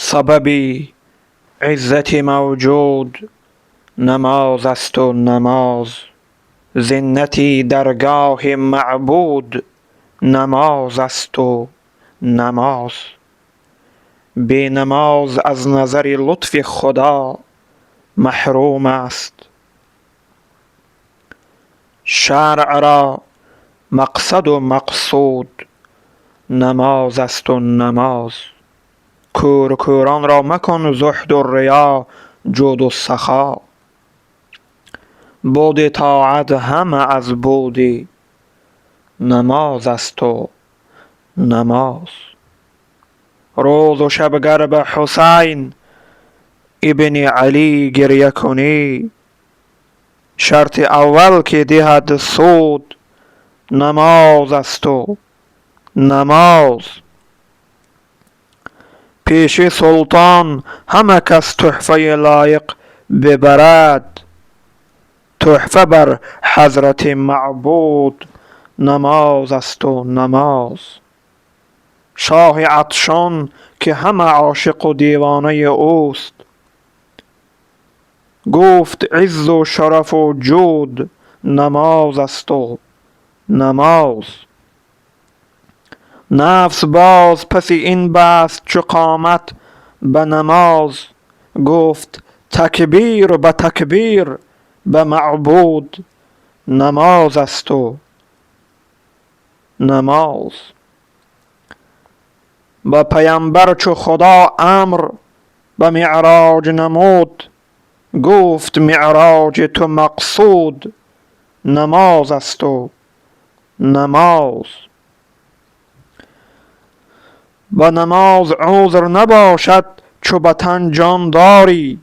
سبب عزت موجود نماز است و نماز، زینت درگاه معبود نماز است و نماز. بی نماز از نظر لطف خدا محروم است. شرع را مقصد و مقصود نماز است و نماز. کورکوران را مکن زهد و ریا جود و سخا. بود طاعت همه از بود نماز است و نماز. روز و شب گر به حسین ابن علی گریه کنی، شرط اول که دهد سود نماز است و نماز. پیش سلطان همه کس تحفه لایق ببرد، تحفه بر حضرت معبود نماز است و نماز. شاه عطشان که همه عاشق و دیوانه اوست، گفت عز و شرف و جود نماز است و نماز. نفس باز پس این بست چو قامت به نماز، گفت تکبیر به تکبیر به معبود نماز است و نماز. به پیامبر چو خدا امر به معراج نمود، گفت معراج تو مقصود نماز است و نماز. به نماز عذر نباشد چو به تن جان داری،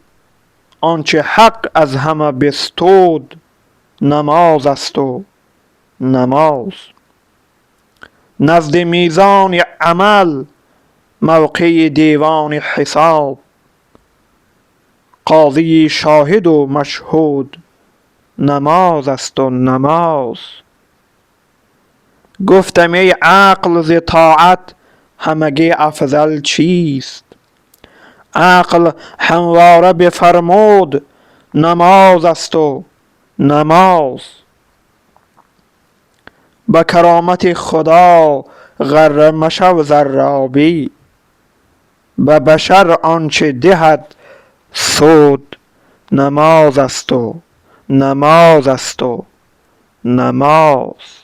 آنچه حق از همه بستود نماز است و نماز. نزد میزان عمل موقع دیوان حساب، قاضی شاهد و مشهود نماز است و نماز. گفتم ای عقل ز طاعت همگی افضل چیست، عقل همواره بفرمود نماز است و نماز. به کرامت خدا غره مشو ضرابی، به بشر آنچه دهد سود نماز است و نماز است و نماز.